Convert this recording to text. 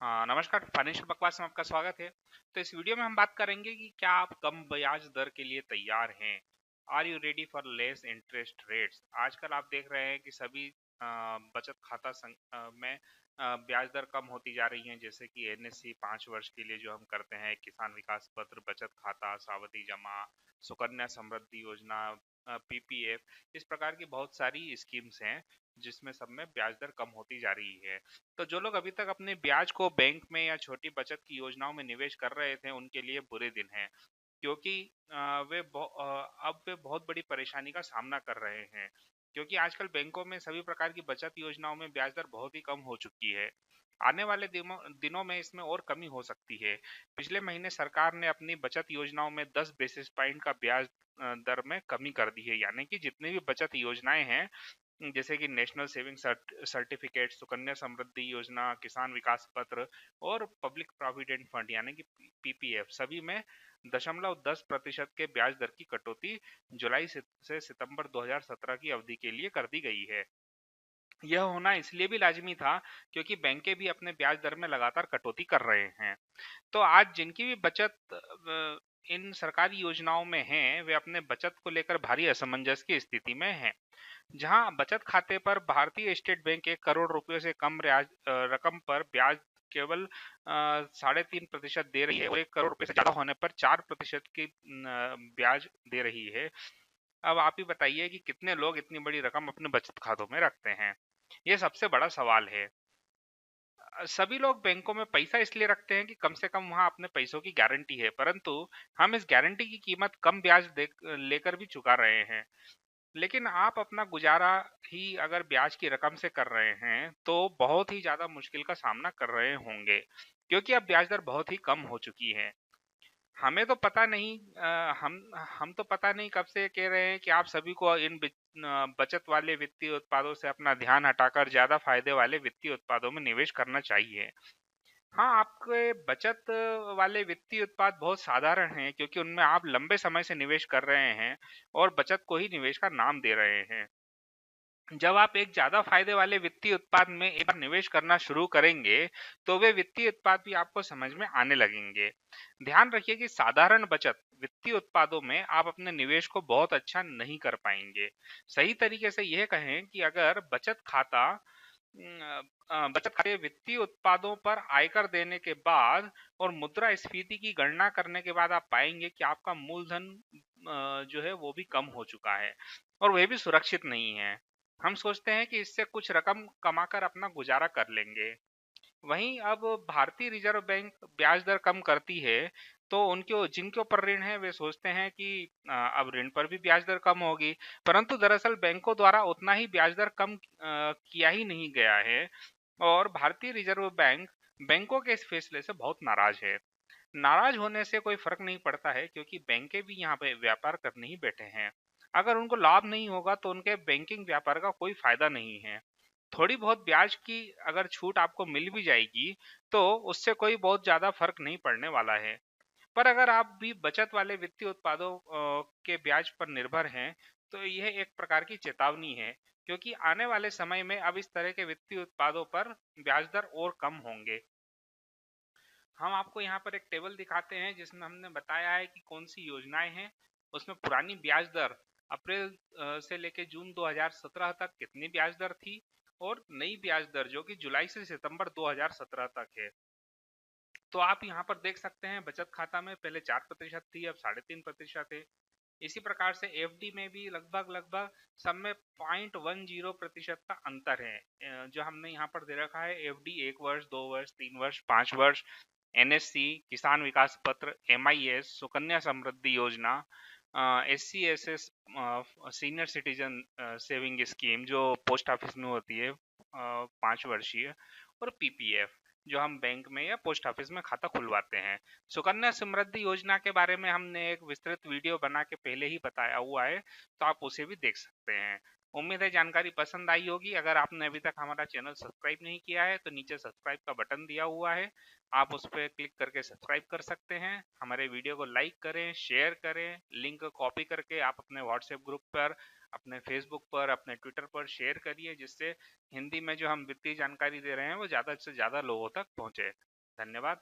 हाँ, नमस्कार। फाइनेंशियल बकवास में आपका स्वागत है। तो इस वीडियो में हम बात करेंगे कि क्या आप कम ब्याज दर के लिए तैयार हैं। Are you ready for less interest rates. आजकल आप देख रहे हैं कि सभी बचत खाता में ब्याज दर कम होती जा रही हैं, जैसे कि एनएससी 5 वर्ष के लिए जो हम करते हैं, किसान विकास पत्र, बचत खाता, सावधि जमा, सुकन्या समृद्धि योजना, पीपीएफ। इस प्रकार की बहुत सारी स्कीम्स हैं जिसमें सब में ब्याज दर कम होती जा रही है। तो जो लोग अभी तक अपने ब्याज को बैंक में या छोटी बचत की योजनाओं में निवेश कर रहे थे, उनके लिए बुरे दिन हैं, क्योंकि अब वे बहुत बड़ी परेशानी का सामना कर रहे हैं, क्योंकि आजकल बैंकों में सभी प्रकार की बचत योजनाओं में ब्याज दर बहुत ही कम हो चुकी है। आने वाले दिनों में इसमें और कमी हो सकती है। पिछले महीने सरकार ने अपनी बचत योजनाओं में 10 बेसिस पॉइंट का ब्याज दर में कमी कर दी है, यानी कि जितनी भी बचत योजनाएं हैं, जैसे कि national saving certificate, Sukanya Samriddhi योजना, किसान विकास पत्र और पब्लिक प्रोविडेंट फंड यानी कि पीपीएफ, सभी में 0.10% के ब्याज दर की कटौती जुलाई से सितंबर 2017 की अवधि के लिए कर दी गई है। यह होना इसलिए भी लाजमी था क्योंकि बैंकें भी अपने ब्याज दर में लगातार कटौती कर रहे हैं। तो आज जिनकी भी बचत इन सरकारी योजनाओं में है, वे अपने बचत को लेकर भारी असमंजस की स्थिति में हैं। जहां बचत खाते पर भारतीय स्टेट बैंक 1 करोड़ रुपए से कम रकम पर ब्याज केवल 3.5% दे रही है, और 1 करोड़ रुपए से ज्यादा होने पर 4% की ब्याज दे रही है। अब आप ही बताइए कि कितने लोग इतनी बड़ी रकम अपने बचत खातों में रखते हैं। ये सबसे बड़ा सवाल है। सभी लोग बैंकों में पैसा इसलिए रखते हैं कि कम से कम वहां अपने पैसों की गारंटी है, परंतु हम इस गारंटी की कीमत कम ब्याज लेकर भी चुका रहे हैं। लेकिन आप अपना गुजारा ही अगर ब्याज की रकम से कर रहे हैं, तो बहुत ही ज्यादा मुश्किल का सामना कर रहे होंगे, क्योंकि अब ब्याज दर बहुत ही कम हो चुकी है। हमें तो पता नहीं, हम तो पता नहीं कब से कह रहे हैं कि आप सभी को इन बचत वाले वित्तीय उत्पादों से अपना ध्यान हटाकर ज्यादा फायदे वाले वित्तीय उत्पादों में निवेश करना चाहिए। हाँ, आपके बचत वाले वित्तीय उत्पाद बहुत साधारण हैं, क्योंकि उनमें आप लंबे समय से निवेश कर रहे हैं और बचत को ही निवेश का नाम दे रहे हैं। जब आप एक ज्यादा फायदे वाले वित्तीय उत्पाद में एक बार निवेश करना शुरू करेंगे, तो वे वित्तीय उत्पाद भी आपको समझ में आने लगेंगे। ध्यान रखिए कि साधारण बचत वित्तीय उत्पादों में आप अपने निवेश को बहुत अच्छा नहीं कर पाएंगे। सही तरीके से यह कहें कि अगर बचत खाते वित्तीय उत्पादों पर आयकर देने के बाद और मुद्रास्फीति की गणना करने के बाद आप पाएंगे कि आपका मूलधन जो है वो भी कम हो चुका है, और वह भी सुरक्षित नहीं है। हम सोचते हैं कि इससे कुछ रकम कमाकर अपना गुजारा कर लेंगे। वहीं अब भारतीय रिजर्व बैंक ब्याज दर कम करती है, तो उनके जिनके ऊपर ऋण है वे सोचते हैं कि अब ऋण पर भी ब्याज दर कम होगी, परंतु दरअसल बैंकों द्वारा उतना ही ब्याज दर कम किया ही नहीं गया है, और भारतीय रिजर्व बैंक बैंकों के इस फैसले से बहुत नाराज है। नाराज होने से कोई फर्क नहीं पड़ता है, क्योंकि बैंकें भी यहाँ पे व्यापार करने ही बैठे हैं। अगर उनको लाभ नहीं होगा तो उनके बैंकिंग व्यापार का कोई फायदा नहीं है। थोड़ी बहुत ब्याज की अगर छूट आपको मिल भी जाएगी, तो उससे कोई बहुत ज्यादा फर्क नहीं पड़ने वाला है। पर अगर आप भी बचत वाले वित्तीय उत्पादों के ब्याज पर निर्भर हैं, तो यह एक प्रकार की चेतावनी है, क्योंकि आने वाले समय में अब इस तरह के वित्तीय उत्पादों पर ब्याज दर और कम होंगे। हम आपको यहाँ पर एक टेबल दिखाते हैं जिसमें हमने बताया है कि कौन सी योजनाएं हैं। उसमें पुरानी ब्याज दर अप्रैल से लेकर जून 2017 तक कितनी ब्याज दर थी, और नई ब्याज दर जो कि जुलाई से सितंबर 2017 तक है। तो आप यहाँ पर देख सकते हैं, बचत खाता में पहले 4% थी, अब 3.5% है। इसी प्रकार से एफडी में भी लगभग लगभग सब में 0.10% का अंतर है। जो हमने यहाँ पर दे रखा है, एफडी 1 वर्ष, 2 वर्ष, 3 वर्ष, 5 वर्ष, एनएससी, किसान विकास पत्र, एमआईएस, सुकन्या समृद्धि योजना, SC SS, senior citizen saving scheme जो पोस्ट ऑफिस में होती है, 5 वर्षीय, और पीपीएफ जो हम बैंक में या पोस्ट ऑफिस में खाता खुलवाते हैं। सुकन्या समृद्धि योजना के बारे में हमने एक विस्तृत वीडियो बना के पहले ही बताया हुआ है, तो आप उसे भी देख सकते हैं। उम्मीद है जानकारी पसंद आई होगी। अगर आपने अभी तक हमारा चैनल सब्सक्राइब नहीं किया है, तो नीचे सब्सक्राइब का बटन दिया हुआ है, आप उस पर क्लिक करके सब्सक्राइब कर सकते हैं। हमारे वीडियो को लाइक करें, शेयर करें, लिंक कॉपी करके आप अपने व्हाट्सएप ग्रुप पर अपने फेसबुक पर, अपने ट्विटर पर शेयर करिए, जिससे हिंदी में जो हम वित्तीय जानकारी दे रहे हैं वो ज़्यादा से ज़्यादा लोगों तक पहुँचे। धन्यवाद।